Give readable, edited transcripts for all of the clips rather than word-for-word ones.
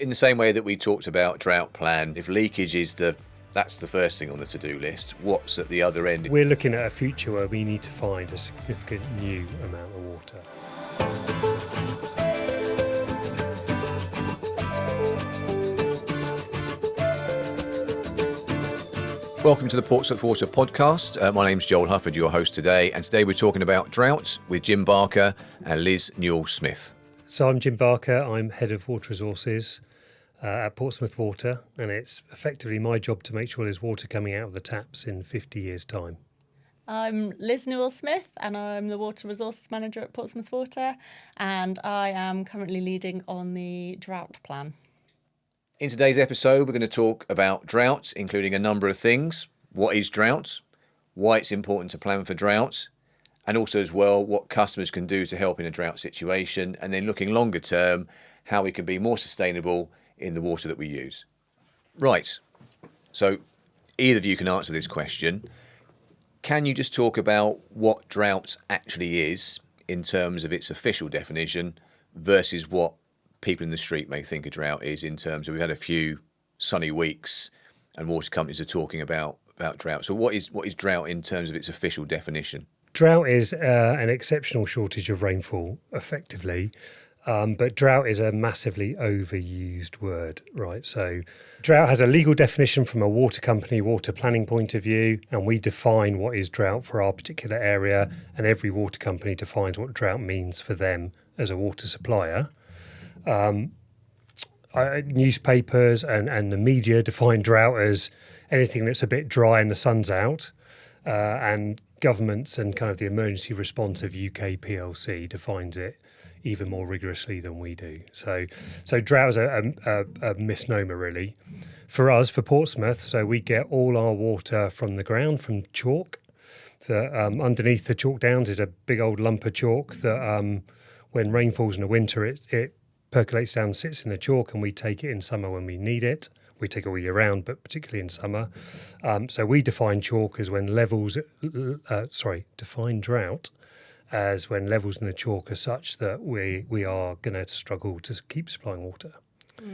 In the same way that we talked about drought plan, if leakage is that's the first thing on the to-do list, what's at the other end? We're looking at a future where we need to find a significant new amount of water. Welcome to the Portsmouth Water podcast. My name's Joel Hufford, your host today, and today we're talking about drought with Jim Barker and Liz Newell-Smith. So I'm Jim Barker, I'm Head of Water Resources at Portsmouth Water, and it's effectively my job to make sure there's water coming out of the taps in 50 years' time. I'm Liz Newell-Smith and I'm the Water Resources Manager at Portsmouth Water, and I am currently leading on the drought plan. In today's episode, we're going to talk about drought, including a number of things. What is drought? Why it's important to plan for drought? And also as well, what customers can do to help in a drought situation. And then looking longer term, how we can be more sustainable in the water that we use. Right. So either of you can answer this question. Can you just talk about what drought actually is in terms of its official definition versus what people in the street may think a drought is, in terms of, we've had a few sunny weeks and water companies are talking about drought. So what is drought in terms of its official definition? Drought is an exceptional shortage of rainfall, effectively, but drought is a massively overused word, right? So drought has a legal definition from a water company, water planning point of view, and we define what is drought for our particular area, and every water company defines what drought means for them as a water supplier. Newspapers and the media define drought as anything that's a bit dry and the sun's out, and governments and kind of the emergency response of UK PLC defines it even more rigorously than we do. So drought is a misnomer, really. For us, for Portsmouth, so we get all our water from the ground, from chalk. Underneath the chalk downs is a big old lump of chalk that when rain falls in the winter, it percolates down, sits in the chalk, and we take it in summer when we need it. We take it all year round, but particularly in summer. So we define chalk as when define drought as when levels in the chalk are such that we are going to struggle to keep supplying water.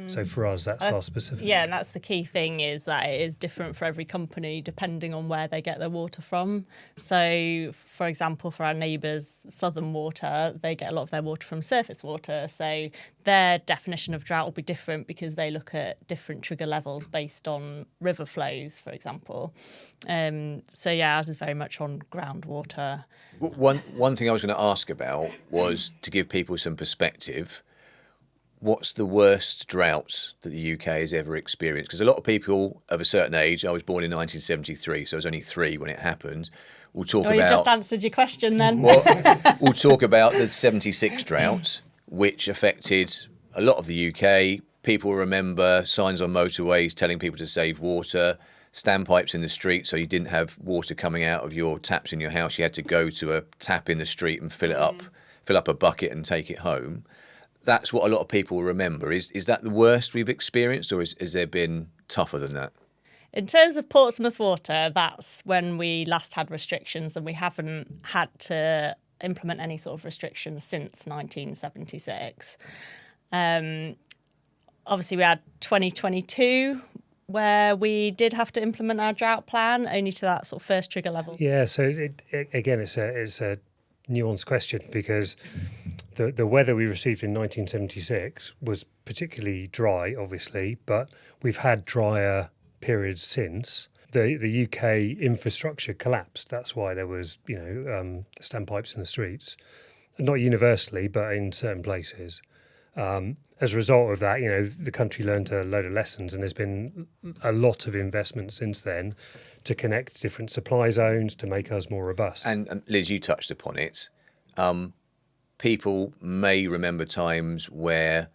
So for us, that's our specific. Yeah, and that's the key thing, is that it is different for every company depending on where they get their water from. So, for example, for our neighbours, Southern Water, they get a lot of their water from surface water. So their definition of drought will be different because they look at different trigger levels based on river flows, for example. So yeah, ours is very much on groundwater. One thing I was going to ask about was to give people some perspective. What's the worst drought that the UK has ever experienced? Because a lot of people of a certain age, I was born in 1973, so I was only 3 when it happened, will talk about... you just answered your question then. We'll talk about the 76 drought, which affected a lot of the UK. People remember signs on motorways telling people to save water, standpipes in the street, so you didn't have water coming out of your taps in your house. You had to go to a tap in the street and fill up a bucket and take it home. That's what a lot of people remember. Is that the worst we've experienced, or has there been tougher than that? In terms of Portsmouth Water, that's when we last had restrictions, and we haven't had to implement any sort of restrictions since 1976. Obviously, we had 2022 where we did have to implement our drought plan, only to that sort of first trigger level. Yeah, so again, it's a nuanced question, because the weather we received in 1976 was particularly dry, obviously, but we've had drier periods since. The UK infrastructure collapsed. That's why there was, standpipes in the streets. Not universally, but in certain places. As a result of that, the country learned a load of lessons, and there's been a lot of investment since then to connect different supply zones to make us more robust. And Liz, you touched upon it. People may remember times where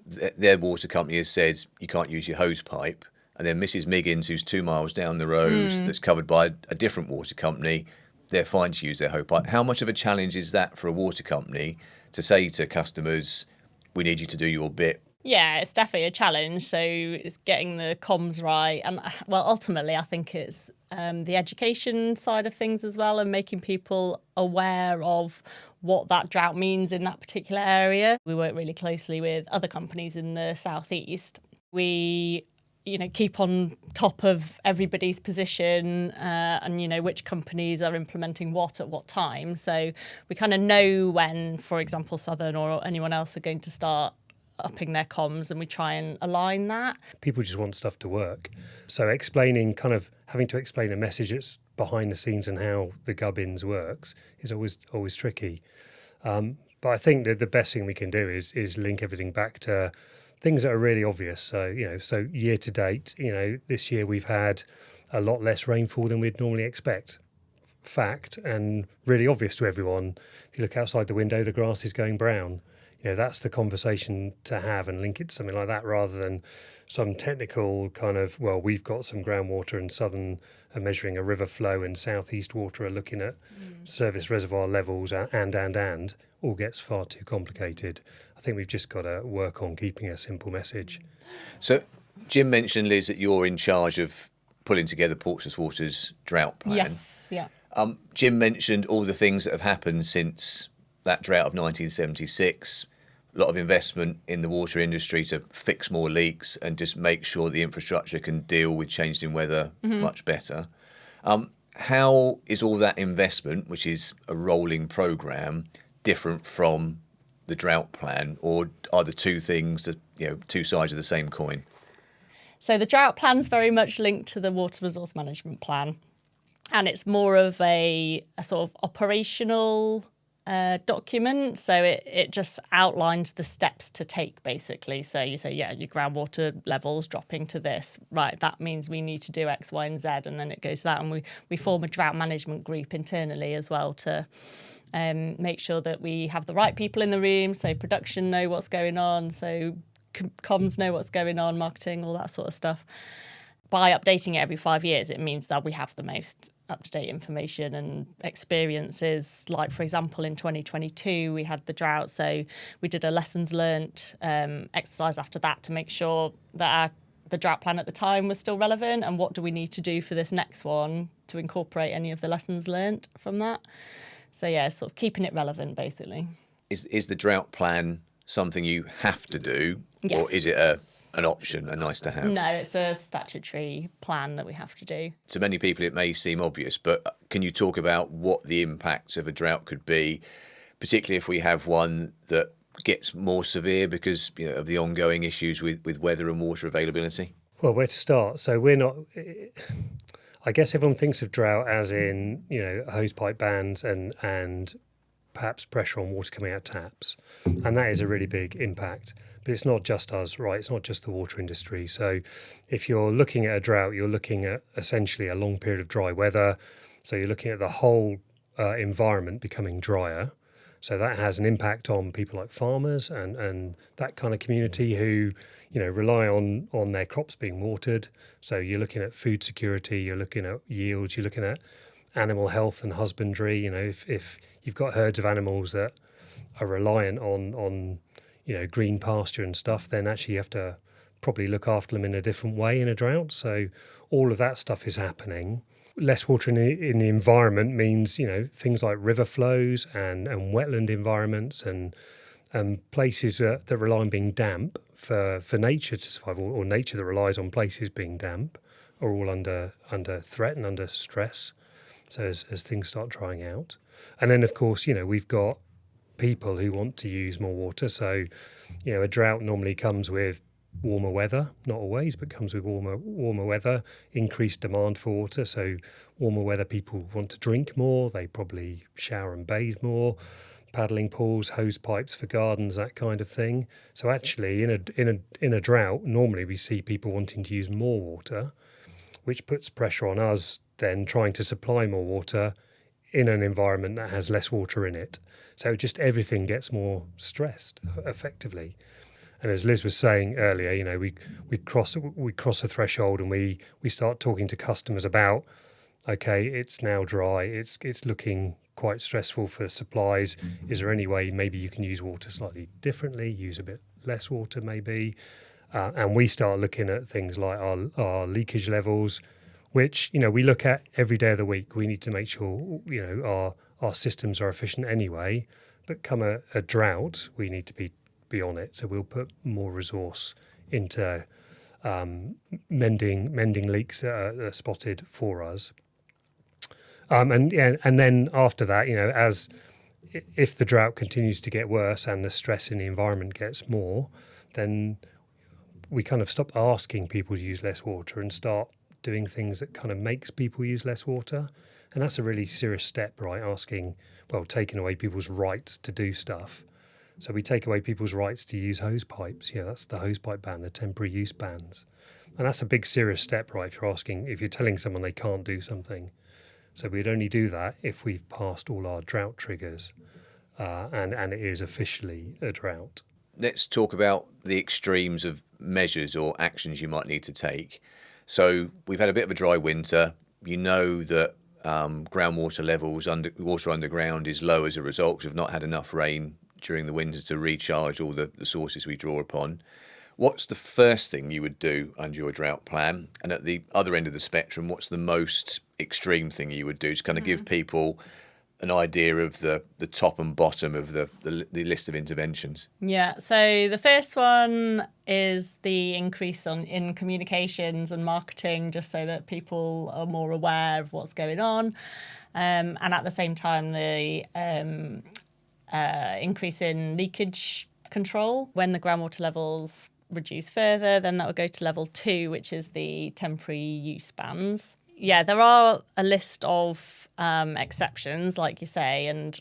their water company has said you can't use your hosepipe, and then Mrs. Miggins, who's 2 miles down the road, that's covered by a different water company, they're fine to use their hosepipe. How much of a challenge is that for a water company to say to customers, we need you to do your bit? Yeah, it's definitely a challenge. So it's getting the comms right. And well, ultimately, I think it's the education side of things as well, and making people aware of what that drought means in that particular area. We work really closely with other companies in the southeast. We keep on top of everybody's position and which companies are implementing what at what time. So we kind of know when, for example, Southern or anyone else are going to start upping their comms, and we try and align that. People just want stuff to work. So having to explain a message that's behind the scenes and how the gubbins works is always tricky. But I think that the best thing we can do is link everything back to things that are really obvious. So, year to date, this year we've had a lot less rainfall than we'd normally expect. Fact, and really obvious to everyone. If you look outside the window, the grass is going brown. That's the conversation to have, and link it to something like that rather than some technical kind of, well, we've got some groundwater and Southern are measuring a river flow and Southeast Water are looking at surface reservoir levels and all gets far too complicated. I think we've just got to work on keeping a simple message. So Jim mentioned, Liz, that you're in charge of pulling together Portsmouth Water's drought plan. Yes, yeah. Jim mentioned all the things that have happened since that drought of 1976. A lot of investment in the water industry to fix more leaks and just make sure the infrastructure can deal with changes in weather much better. How is all that investment, which is a rolling programme, different from the drought plan, or are the two things that, two sides of the same coin? So the drought plan's very much linked to the water resource management plan, and it's more of a sort of operational document. So it just outlines the steps to take, basically. So you say, your groundwater levels dropping to this, right, that means we need to do X, Y and Z, and then it goes to that. And we form a drought management group internally as well to make sure that we have the right people in the room, so production know what's going on, so comms know what's going on, marketing, all that sort of stuff. By updating it every 5 years, it means that we have the most up-to-date information and experiences. Like, for example, in 2022, we had the drought, so we did a lessons learnt exercise after that to make sure that the drought plan at the time was still relevant, and what do we need to do for this next one to incorporate any of the lessons learnt from that. So, sort of keeping it relevant, basically. Is the drought plan something you have to do, yes, or is it an option, a nice to have? No, it's a statutory plan that we have to do. To many people it may seem obvious, but can you talk about what the impact of a drought could be, particularly if we have one that gets more severe because of the ongoing issues with weather and water availability? Well, where to start? So we're not... I guess everyone thinks of drought as in, hosepipe bans and perhaps pressure on water coming out taps. And that is a really big impact. But it's not just us, right? It's not just the water industry. So if you're looking at a drought, you're looking at essentially a long period of dry weather. So you're looking at the whole environment becoming drier. So that has an impact on people like farmers and that kind of community who, rely on their crops being watered. So you're looking at food security, you're looking at yields, you're looking at animal health and husbandry. If you've got herds of animals that are reliant on green pasture and stuff, then actually you have to probably look after them in a different way in a drought. So all of that stuff is happening. Less water in the environment means, things like river flows and wetland environments and places that rely on being damp for nature to survive, or nature that relies on places being damp, are all under threat and under stress. So as things start drying out. And then, of course, we've got people who want to use more water. So, a drought normally comes with warmer weather, not always, but comes with warmer weather, increased demand for water. So warmer weather, people want to drink more, they probably shower and bathe more, paddling pools, hose pipes for gardens, that kind of thing. So actually in a drought, normally we see people wanting to use more water, which puts pressure on us then trying to supply more water in an environment that has less water in it. So just everything gets more stressed effectively. And as Liz was saying earlier, we cross a threshold and we start talking to customers about, okay, it's now dry, it's looking quite stressful for supplies. Is there any way maybe you can use water slightly differently, use a bit less water maybe. And we start looking at things like our leakage levels, which, we look at every day of the week. We need to make sure, our systems are efficient anyway. But come a drought, we need to be on it. So we'll put more resource into mending leaks that are spotted for us. And then after that, if the drought continues to get worse and the stress in the environment gets more, then we kind of stop asking people to use less water and start doing things that kind of makes people use less water. And that's a really serious step, right? Taking away people's rights to do stuff. So we take away people's rights to use hose pipes. That's the hosepipe ban, the temporary use bans. And that's a big serious step, right? If you're telling someone they can't do something. So we'd only do that if we've passed all our drought triggers and it is officially a drought. Let's talk about the extremes of measures or actions you might need to take. So we've had a bit of a dry winter. You know that groundwater levels, water underground is low as a result because we've not had enough rain during the winter to recharge all the sources we draw upon. What's the first thing you would do under your drought plan? And at the other end of the spectrum, what's the most extreme thing you would do to kind of give people an idea of the top and bottom of the list of interventions? Yeah, so the first one is the increase in communications and marketing, just so that people are more aware of what's going on. And at the same time, the increase in leakage control. When the groundwater levels reduce further, then that will go to level 2, which is the temporary use bans. Yeah, there are a list of exceptions, like you say, and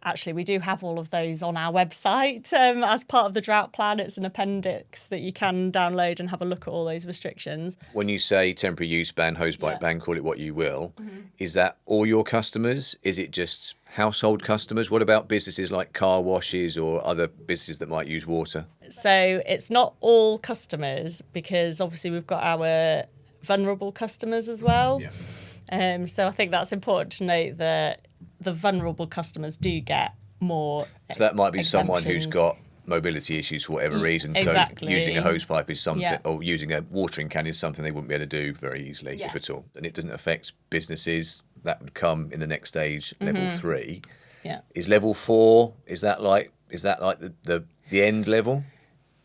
actually we do have all of those on our website as part of the drought plan. It's an appendix that you can download and have a look at all those restrictions. When you say temporary use ban, hosepipe ban, call it what you will, is that all your customers? Is it just household customers? What about businesses like car washes or other businesses that might use water? So it's not all customers, because obviously we've got our vulnerable customers as well. Yeah. So I think that's important to note that the vulnerable customers do get more. So that might be someone who's exemptions. got mobility issues for whatever reason. Exactly. So using a hosepipe is something, Yeah. or using a watering can is something they wouldn't be able to do very easily, if at all. And it doesn't affect businesses. That would come in the next stage, level 3. Yeah. Is level 4? Is that like the end level?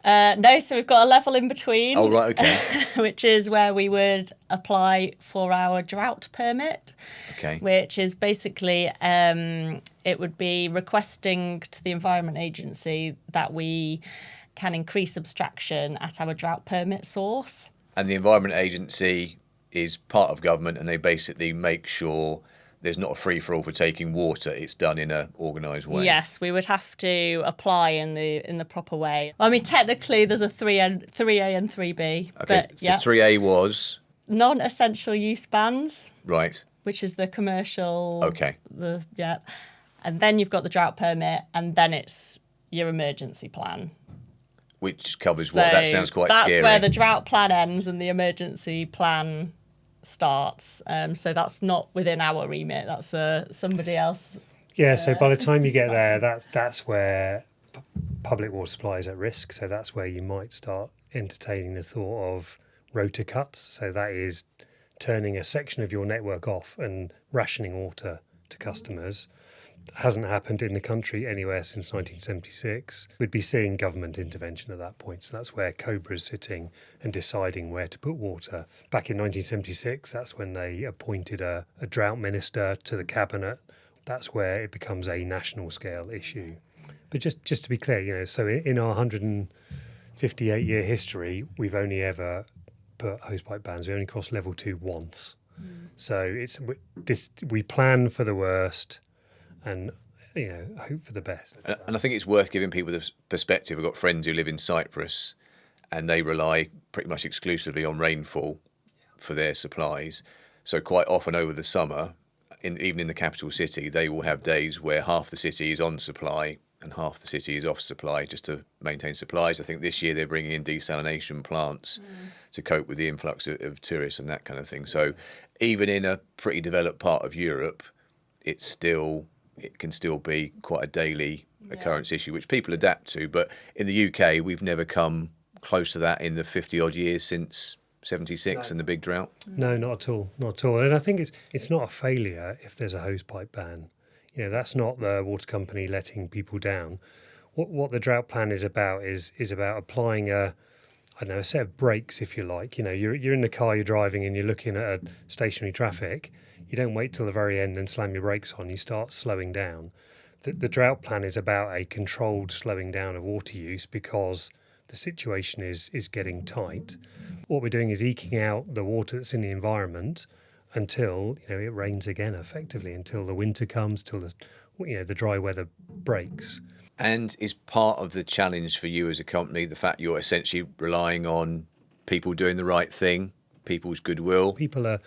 No, so we've got a level in between. Oh, right, okay. Which is where we would apply for our drought permit. Okay. Which is basically, it would be requesting to the Environment Agency that we can increase abstraction at our drought permit source. And the Environment Agency is part of government, and they basically make sure there's not a free-for-all for taking water. It's done in an organised way. Yes, we would have to apply in the proper way. I mean, technically, there's a 3A and 3B. Okay, But, so 3A was? Non-essential use bans. Right. Which is the commercial. Okay. And then you've got the drought permit, and then it's your emergency plan. Which covers what? That sounds quite scary. That's where the drought plan ends and the emergency plan starts. So that's not within our remit. That's somebody else. Yeah. So by the time you get there, that's where public water supply is at risk. So that's where you might start entertaining the thought of rota cuts. So that is turning a section of your network off and rationing water to customers. Hasn't happened in the country anywhere since 1976. We'd be seeing government intervention at that point. So that's where COBRA's sitting and deciding where to put water. Back in 1976, that's when they appointed a drought minister to the cabinet. That's where it becomes a national scale issue. But just to be clear, so in our 158-year history, we've only ever put hosepipe bans. We only crossed level 2 once. So we plan for the worst and hope for the best. And I think it's worth giving people the perspective. I've got friends who live in Cyprus, and they rely pretty much exclusively on rainfall for their supplies. So quite often over the summer, even in the capital city, they will have days where half the city is on supply and half the city is off supply just to maintain supplies. I think this year they're bringing in desalination plants to cope with the influx of tourists and that kind of thing. So even in a pretty developed part of Europe, it can still be quite a daily occurrence issue, which people adapt to. But in the UK, we've never come close to that in the 50 odd years since 76 and the big drought. No, not at all, not at all. And I think it's not a failure if there's a hosepipe ban. That's not the water company letting people down. What the drought plan is about is about applying a set of brakes, if you like. You're in the car, you're driving, and you're looking at a stationary traffic. You don't wait till the very end and slam your brakes on. You start slowing down. The drought plan is about a controlled slowing down of water use because the situation is getting tight. What we're doing is eking out the water that's in the environment until it rains again, effectively, until the winter comes, till the dry weather breaks. And is part of the challenge for you as a company the fact you're essentially relying on people doing the right thing, people's goodwill? People are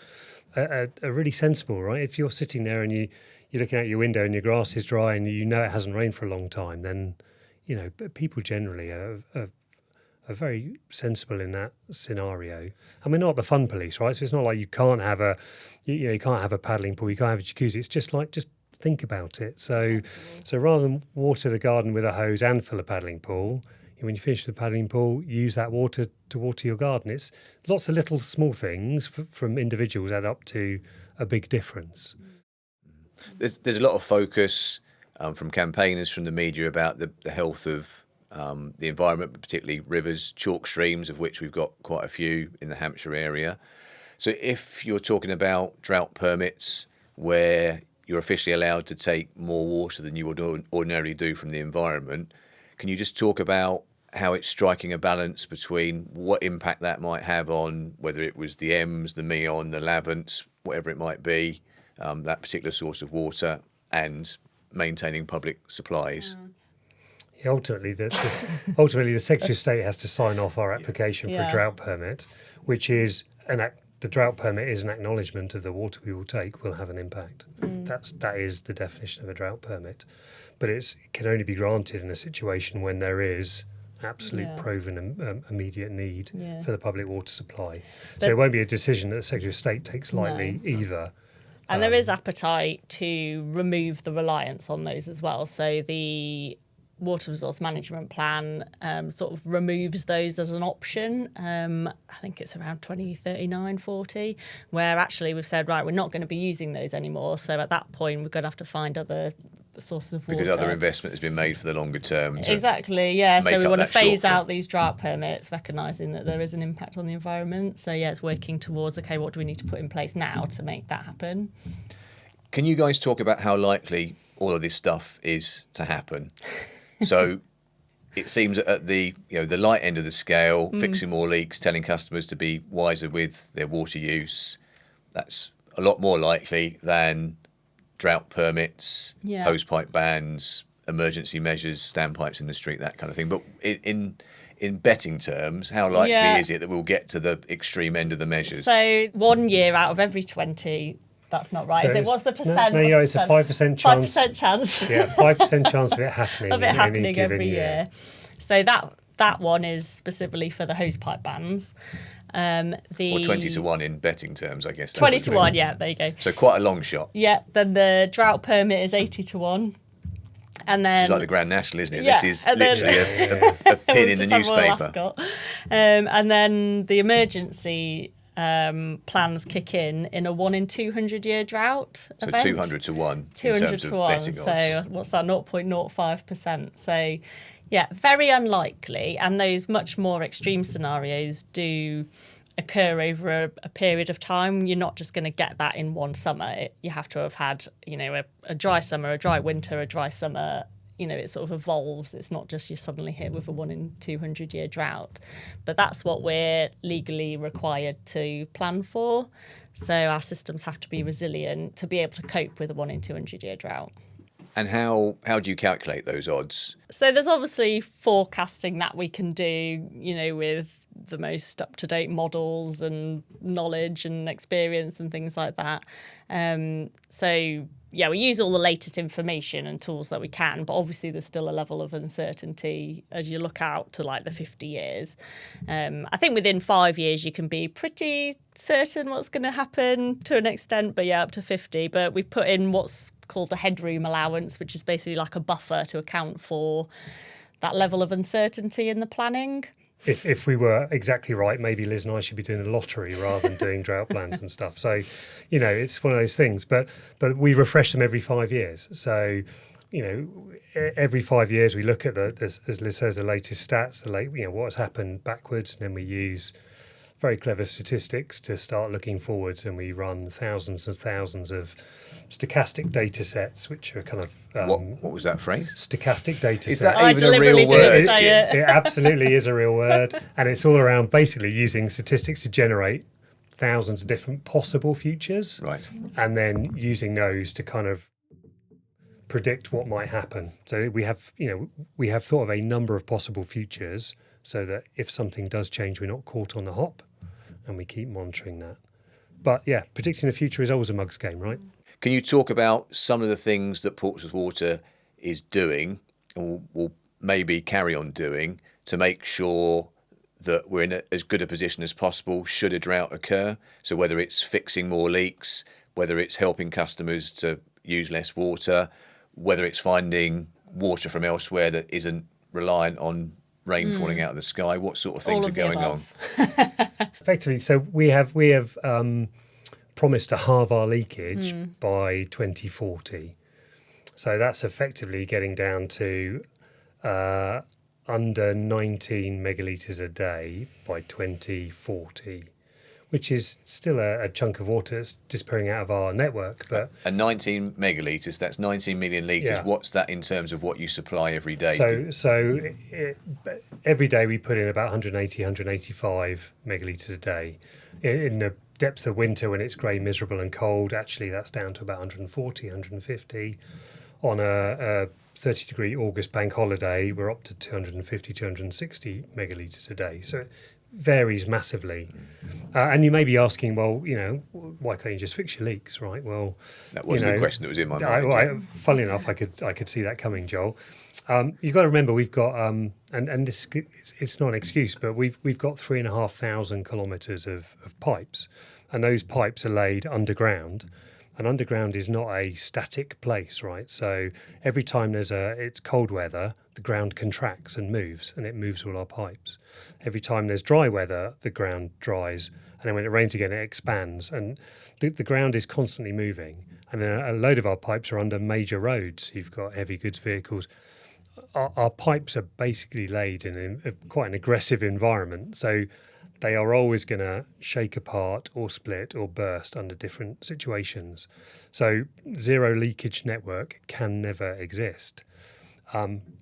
really sensible, right? If you're sitting there and you're looking out your window and your grass is dry and it hasn't rained for a long time, then people generally are very sensible in that scenario. And we're not the fun police, right? So it's not like you can't have a paddling pool, you can't have a jacuzzi. It's just think about it. So rather than water the garden with a hose and fill a paddling pool, when you finish the paddling pool, use that water to water your garden. It's lots of little small things from individuals add up to a big difference. There's a lot of focus from campaigners, from the media, about the health of the environment, but particularly rivers, chalk streams, of which we've got quite a few in the Hampshire area. So if you're talking about drought permits where you're officially allowed to take more water than you would ordinarily do from the environment, can you just talk about how it's striking a balance between what impact that might have on whether it was the Ems, the Meon, the Lavants, whatever it might be, that particular source of water, and maintaining public supplies? Yeah, ultimately, the Secretary of State has to sign off our application for a drought permit, which is the drought permit is an acknowledgement of the water we will take will have an impact. That is the definition of a drought permit. But it can only be granted in a situation when there is absolute proven immediate need for the public water supply. So it won't be a decision that the Secretary of State takes lightly either. And there is appetite to remove the reliance on those as well. So the Water Resource Management Plan sort of removes those as an option. I think it's around 2039, 40, where actually we've said, right, we're not going to be using those anymore. So at that point, we're going to have to find other sources of water. Because other investment has been made for the longer term. Exactly, yeah. So we want to phase shortfall out these drought permits, recognising that there is an impact on the environment. So it's working towards, okay, what do we need to put in place now to make that happen? Can you guys talk about how likely all of this stuff is to happen? So it seems at the light end of the scale, fixing more leaks, telling customers to be wiser with their water use, that's a lot more likely than drought permits, hosepipe bans, emergency measures, standpipes in the street, that kind of thing. But in betting terms, how likely is it that we'll get to the extreme end of the measures? So 1 year out of every 20... That's not right. So what's the percent? No, it's a 5% chance. 5% chance. Yeah, 5% chance of it happening. Of it happening every year. So that one is specifically for the hosepipe bans. Or 20 to 1 in betting terms, I guess. 20 to 1, yeah, there you go. So quite a long shot. Yeah, then the drought permit is 80 to 1. And then, this is like the Grand National, isn't it? Yeah, this is literally a pin in the newspaper. And then the emergency plans kick in a 1 in 200 year drought event. 200 to 1 200 in terms to of 1. betting odds. So what's that, 0.05%? So yeah, very unlikely. And those much more extreme scenarios do occur over a period of time. You're not just going to get that in one summer. You have to have had, a dry summer, a dry winter, a dry summer. It sort of evolves. It's not just you're suddenly hit with a 1 in 200 year drought. But that's what we're legally required to plan for. So our systems have to be resilient to be able to cope with a 1 in 200 year drought. And how do you calculate those odds? So there's obviously forecasting that we can do, with the most up-to-date models and knowledge and experience and things like that. We use all the latest information and tools that we can, but obviously there's still a level of uncertainty as you look out to like the 50 years. I think within 5 years you can be pretty certain what's going to happen to an extent, but up to 50. But we put in what's called a headroom allowance, which is basically like a buffer to account for that level of uncertainty in the planning. If we were exactly right, maybe Liz and I should be doing the lottery rather than doing drought plans and stuff. So, it's one of those things. But we refresh them every 5 years. So, every 5 years we look at as Liz says, the latest stats, what has happened backwards, and then we use very clever statistics to start looking forwards, and we run thousands and thousands of stochastic data sets, which are kind of what was that phrase? Stochastic data Is set. that even a real word? It absolutely is a real word, and it's all around basically using statistics to generate thousands of different possible futures, Right. and then using those to kind of predict what might happen. So we have thought of a number of possible futures, so that if something does change, we're not caught on the hop, and we keep monitoring that. But yeah, predicting the future is always a mug's game, right? Can you talk about some of the things that Portsmouth Water is doing, and will maybe carry on doing, to make sure that we're in as good a position as possible should a drought occur? So whether it's fixing more leaks, whether it's helping customers to use less water, whether it's finding water from elsewhere that isn't reliant on rain falling out of the sky, what sort of things All are of the going on? above. Effectively, so we have promised to halve our leakage by 2040. So that's effectively getting down to under 19 megalitres a day by 2040, which is still a chunk of water that's disappearing out of our network. But And 19 megalitres, that's 19 million litres. Yeah. What's that in terms of what you supply every day? Every day we put in about 180, 185 megalitres a day. In the depths of winter, when it's grey, miserable and cold, actually that's down to about 140, 150. On a 30-degree August bank holiday, we're up to 250, 260 megalitres a day. So it varies massively. And you may be asking, well, why can't you just fix your leaks, right? Well, That was the question that was in my mind. Funnily enough, I could see that coming, Joel. You've got to remember we've got, and this it's not an excuse, but we've got 3,500 kilometres of pipes, and those pipes are laid underground. And underground is not a static place, right? So every time it's cold weather, the ground contracts and moves, and it moves all our pipes. Every time there's dry weather, the ground dries, and then when it rains again, it expands. And the ground is constantly moving. And then a load of our pipes are under major roads. You've got heavy goods vehicles. Our pipes are basically laid in quite an aggressive environment. So they are always going to shake apart or split or burst under different situations. So zero leakage network can never exist.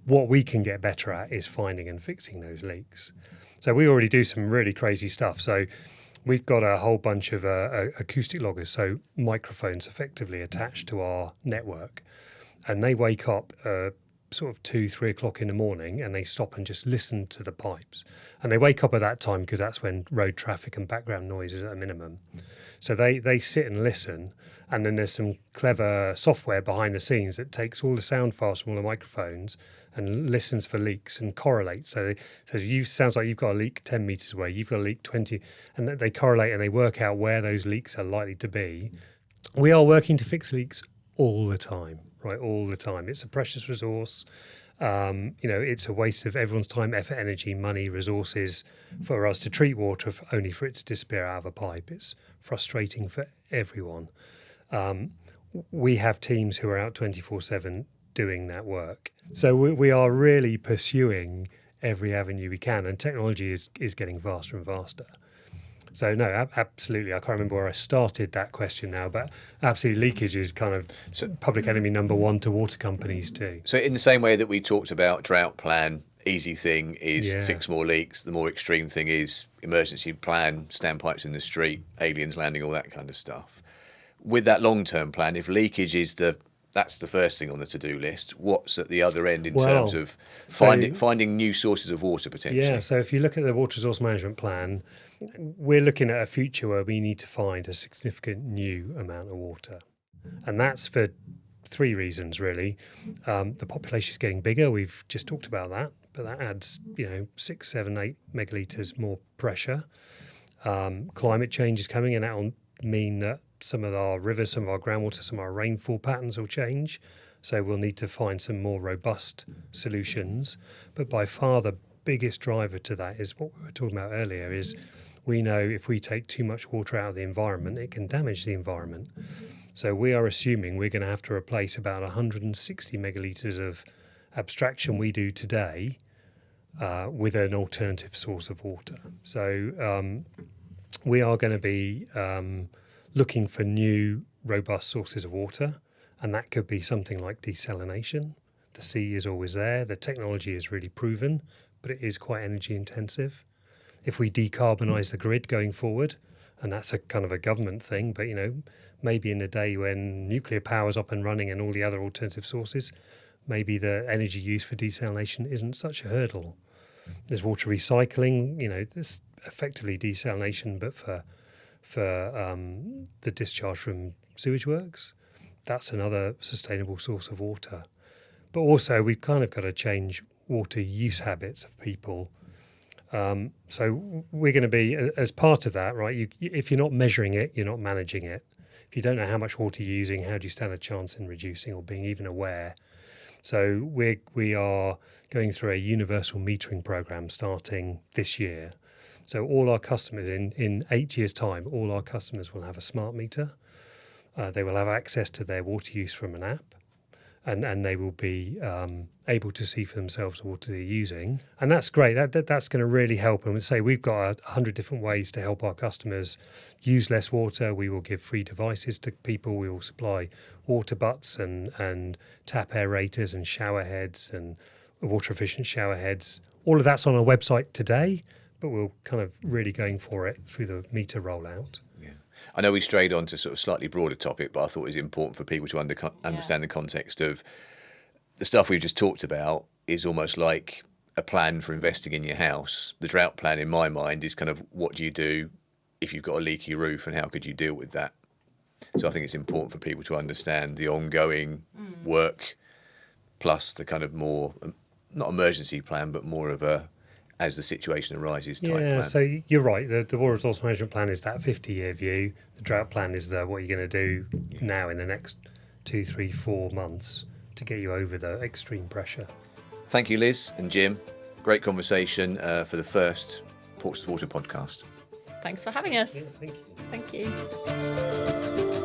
What we can get better at is finding and fixing those leaks. So we already do some really crazy stuff. So we've got a whole bunch of acoustic loggers, so microphones effectively attached to our network. And they wake up sort of 2-3 o'clock in the morning, and they stop and just listen to the pipes. And they wake up at that time because that's when road traffic and background noise is at a minimum. So they sit and listen, and then there's some clever software behind the scenes that takes all the sound files from all the microphones and listens for leaks and correlates. So sounds like you've got a leak 10 metres away, you've got a leak 20, and they correlate and they work out where those leaks are likely to be. We are working to fix leaks all the time. Right, all the time. It's a precious resource. It's a waste of everyone's time, effort, energy, money, resources for us to treat water only for it to disappear out of a pipe. It's frustrating for everyone. We have teams who are out 24/7 doing that work. So we are really pursuing every avenue we can, and technology is getting faster and faster. So no, absolutely. I can't remember where I started that question now, but absolutely leakage is kind of public enemy number one to water companies too. So in the same way that we talked about drought plan, easy thing is fix more leaks. The more extreme thing is emergency plan, standpipes in the street, aliens landing, all that kind of stuff. With that long-term plan, if leakage is that's the first thing on the to-do list, what's at the other end in terms of finding new sources of water potentially? Yeah, so if you look at the water resource management plan, we're looking at a future where we need to find a significant new amount of water. And that's for 3 reasons, really. The population is getting bigger. We've just talked about that, but that adds, 6, 7, 8 megalitres more pressure. Climate change is coming, and that will mean that some of our rivers, some of our groundwater, some of our rainfall patterns will change. So we'll need to find some more robust solutions. But by far the biggest driver to that is what we were talking about earlier, is we know if we take too much water out of the environment, it can damage the environment. So we are assuming we're going to have to replace about 160 megalitres of abstraction we do today with an alternative source of water. So we are going to be looking for new robust sources of water, and that could be something like desalination. The sea is always there. The technology is really proven, but it is quite energy intensive. If we decarbonise the grid going forward, and that's a kind of a government thing, but maybe in a day when nuclear power is up and running and all the other alternative sources, maybe the energy used for desalination isn't such a hurdle. There's water recycling, there's effectively desalination, but for the discharge from sewage works, that's another sustainable source of water. But also we've kind of got to change water use habits of people. So we're going to be, as part of that, right, if you're not measuring it, you're not managing it. If you don't know how much water you're using, how do you stand a chance in reducing or being even aware? So we are going through a universal metering program starting this year. So all our customers, in 8 years' time, all our customers will have a smart meter. They will have access to their water use from an app, and they will be able to see for themselves the water they're using. And that's great. That's going to really help. And we say we've got 100 different ways to help our customers use less water. We will give free devices to people. We will supply water butts and tap aerators and shower heads and water efficient shower heads. All of that's on our website today, but we're kind of really going for it through the meter rollout. I know we strayed on to sort of slightly broader topic, but I thought it was important for people to understand the context of the stuff we've just talked about is almost like a plan for investing in your house. The drought plan, in my mind, is kind of what do you do if you've got a leaky roof and how could you deal with that? So I think it's important for people to understand the ongoing work plus the kind of more, not emergency plan, but more of a as the situation arises type plan. So you're right. The water resource management plan is that 50-year view. The drought plan is what you're going to do now in the next 2, 3, 4 months to get you over the extreme pressure. Thank you, Liz and Jim. Great conversation for the first Portsmouth Water podcast. Thanks for having us. Yeah, thank you. Thank you.